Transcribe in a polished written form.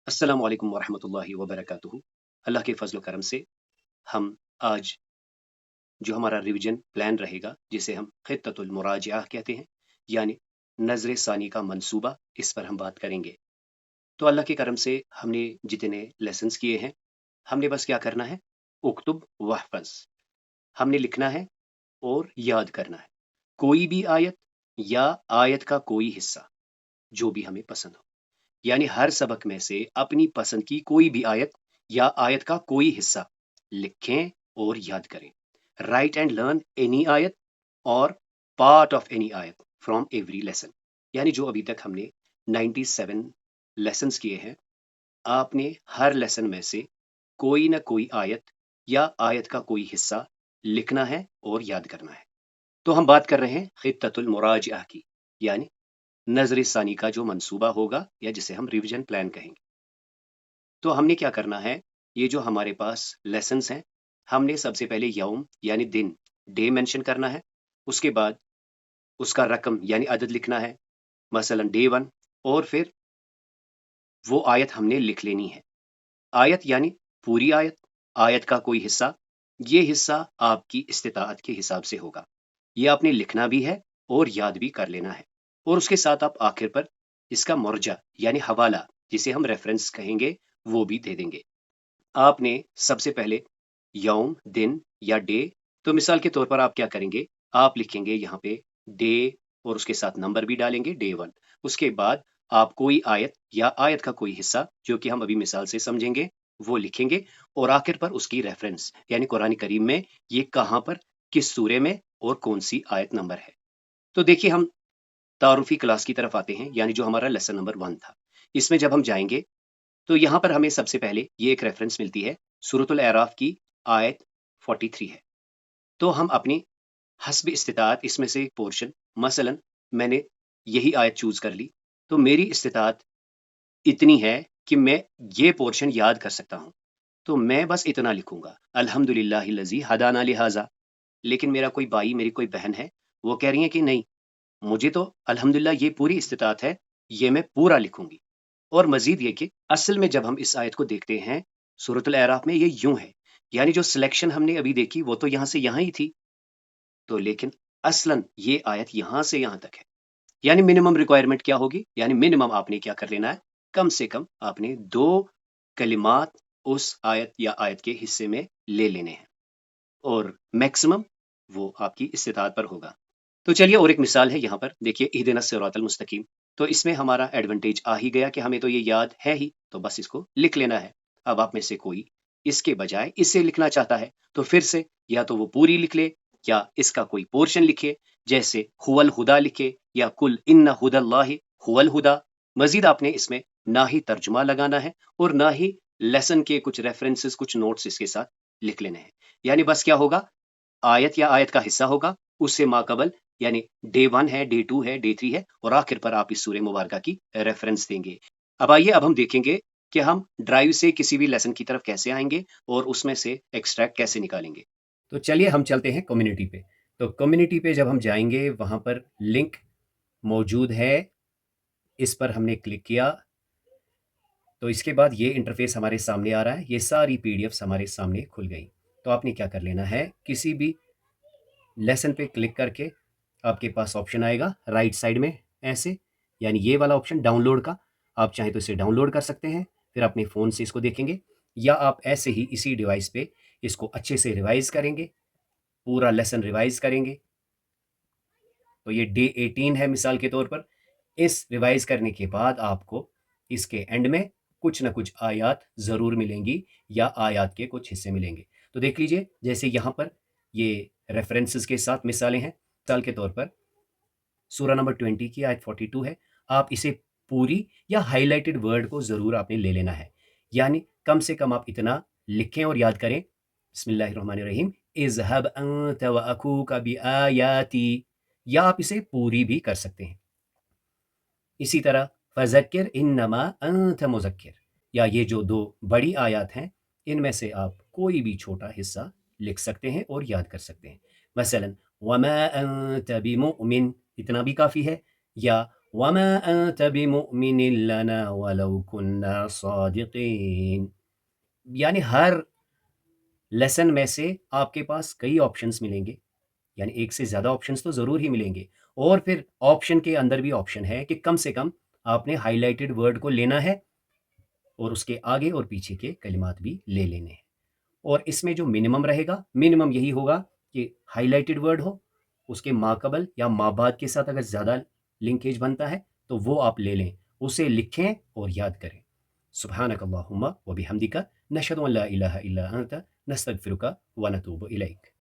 अस्सलाम वालेकुम वरहमतुल्लाहि वबरकातुहू। अल्लाह के फजल करम से हम आज जो हमारा रिवीजन प्लान रहेगा, जिसे हम खित्ततुल मुराजिआ कहते हैं, यानी नजर सानी का मंसूबा, इस पर हम बात करेंगे। तो अल्लाह के करम से हमने जितने लेसन्स किए हैं, हमने बस क्या करना है, उक्तुब वहफज, हमने लिखना है और याद करना है कोई भी आयत या आयत का कोई हिस्सा जो भी हमें पसंद हो। यानी हर सबक में से अपनी पसंद की कोई भी आयत या आयत का कोई हिस्सा लिखें और याद करें। राइट एंड लर्न एनी आयत और पार्ट ऑफ एनी आयत फ्रॉम एवरी लेसन। यानी जो अभी तक हमने 97 लेसन्स किए हैं, आपने हर लेसन में से कोई ना कोई आयत या आयत का कोई हिस्सा लिखना है और याद करना है। तो हम बात कर रहे हैं खित्ततुल मुराजिआ की, यानी नजर सानी का जो मंसूबा होगा या जिसे हम रिवीजन प्लान कहेंगे। तो हमने क्या करना है, ये जो हमारे पास लेसन्स हैं, हमने सबसे पहले यौम यानी दिन, डे मेंशन करना है। उसके बाद उसका रकम यानी अदद लिखना है, मसलन डे 1। और फिर वो आयत हमने लिख लेनी है। आयत यानी पूरी आयत, आयत का कोई हिस्सा, ये हिस्सा आपकी इस्तिताअत के हिसाब से होगा। ये आपने लिखना भी है और याद भी कर लेना है। और उसके साथ आप आखिर पर इसका मुर्जा यानी हवाला, जिसे हम रेफरेंस कहेंगे, वो भी दे देंगे। आपने सबसे पहले यौम, दिन या डे, तो मिसाल के तौर पर आप क्या करेंगे, आप लिखेंगे यहाँ पे डे और उसके साथ नंबर भी डालेंगे डे 1। उसके बाद आप कोई आयत या आयत का कोई हिस्सा, जो कि हम अभी मिसाल से समझेंगे, वो लिखेंगे और आखिर पर उसकी रेफरेंस यानी कुरान करीम में ये कहाँ पर, किस सूरे में और कौन सी आयत नंबर है। तो देखिए, हम तारुफी क्लास की तरफ आते हैं, यानी जो हमारा लेसन नंबर 1 था। इसमें जब हम जाएंगे तो यहाँ पर हमें सबसे पहले ये एक रेफरेंस मिलती है, सूरतुल एराफ की आयत 43 है। तो हम अपनी हस्ब इस्तिताअत इसमें से एक पोर्शन, मसलन मैंने यही आयत चूज कर ली, तो मेरी इस्तिताअत इतनी है कि मैं ये पोर्शन याद कर सकता हूँ, तो मैं बस इतना लिखूंगा, अल्हम्दुलिल्लाहिल्लज़ी हदाना लिहाजा। लेकिन मेरा कोई भाई, मेरी कोई बहन है, वो कह रही है कि नहीं, मुझे तो अल्हम्दुलिल्लाह ये पूरी इस्तिताअत है, ये मैं पूरा लिखूंगी। और मजीद ये कि असल में जब हम इस आयत को देखते हैं सूरतुल एराफ में, ये यूं है, यानी जो सिलेक्शन हमने अभी देखी वो तो यहाँ से यहाँ ही थी, तो लेकिन असलन ये आयत यहाँ से यहाँ तक है। यानी मिनिमम रिक्वायरमेंट क्या होगी, यानी मिनिमम आपने क्या कर लेना है, कम से कम आपने 2 कलिमात उस आयत या आयत के हिस्से में ले लेने हैं, और मैक्सिमम वो आपकी इस्तिताअत पर होगा। तो चलिए, और एक मिसाल है यहाँ पर, देखिए इहदिनस सिरातल मुस्तकीम। तो इसमें हमारा एडवांटेज आ ही गया कि हमें तो ये याद है ही, तो बस इसको लिख लेना है। अब आप में से कोई इसके बजाय इसे लिखना चाहता है, तो फिर से या तो वो पूरी लिख ले या इसका कोई पोर्शन लिखे, जैसे हुवल हुदा लिखे या कुल इन्ना हुदल्लाहि हुवल हुदा। मजीद आपने इसमें ना ही तर्जुमा लगाना है और ना ही लेसन के कुछ रेफरेंसेस, कुछ नोट्स इसके साथ लिख लेने हैं। यानी बस क्या होगा, आयत या आयत का हिस्सा होगा, उससे माकबल, यानी डे 1 है, डे 2 है, डे 3 है, और आखिर पर आप इस सूरे मुबारका की रेफरेंस देंगे। अब आइए, अब हम देखेंगे कि हम ड्राइव से किसी भी लेसन की तरफ कैसे आएंगे और उसमें से एक्सट्रैक्ट कैसे निकालेंगे। तो चलिए हम चलते हैं कम्युनिटी पे। तो कम्युनिटी पे जब हम जाएंगे, वहां पर लिंक मौजूद है, इस पर हमने क्लिक किया तो इसके बाद ये इंटरफेस हमारे सामने आ रहा है, ये सारी पीडीएफ्स हमारे सामने खुल गई। तो आपने क्या कर लेना है, किसी भी लेसन पे क्लिक करके आपके पास ऑप्शन आएगा राइट साइड में ऐसे, यानी ये वाला ऑप्शन डाउनलोड का। आप चाहें तो इसे डाउनलोड कर सकते हैं, फिर अपने फ़ोन से इसको देखेंगे, या आप ऐसे ही इसी डिवाइस पे इसको अच्छे से रिवाइज करेंगे, पूरा लेसन रिवाइज करेंगे। तो ये डे 18 है मिसाल के तौर पर। इस रिवाइज करने के बाद आपको इसके एंड में कुछ ना कुछ आयात ज़रूर मिलेंगी या आयात के कुछ हिस्से मिलेंगे। तो देख लीजिए, जैसे यहाँ पर ये रेफरेंसेस के साथ मिसालें हैं। मिसाल के तौर पर सूरा नंबर 20 की आयत 42 है, आप इसे पूरी या हाईलाइटेड वर्ड को ज़रूर आपने ले लेना है। यानी कम से कम आप इतना लिखें और याद करें, बिस्मिल्लाहिर्रहमानिर्रहीम, इज़हब अंत व अखूका बिआयाती, या आप इसे पूरी भी कर सकते हैं। इसी तरह फ़ज़क्किर इन्नमा अंत मुज़क्किर, या ये जो 2 बड़ी आयत हैं, इनमें से आप कोई भी छोटा हिस्सा लिख सकते हैं और याद कर सकते हैं। मसलन वमा अंत बिमुमिन, इतना भी काफ़ी है, या وما انت بمؤمن لنا ولو كنا صادقین. یعنی ہر لیسن میں سے آپ کے پاس کئی آپشنس ملیں گے، یعنی ایک سے زیادہ آپشنس تو ضرور ہی ملیں گے، اور پھر آپشن کے اندر بھی آپشن ہے کہ کم سے کم آپ نے ہائی لائٹڈ ورڈ کو لینا ہے اور اس کے آگے اور پیچھے کے کلمات بھی لے لینے ہیں. اور اس میں جو منیمم رہے گا، منیمم یہی ہوگا کہ ہائی لائٹڈ ورڈ ہو، اس کے ماقبل یا مابعد کے ساتھ اگر زیادہ لنکیج بنتا ہے تو وہ آپ لے لیں، اسے لکھیں اور یاد کریں. سبحانک اللہم و بحمدک نشہد ان لا الہ الا انت نستغفرک و نتوب الیک.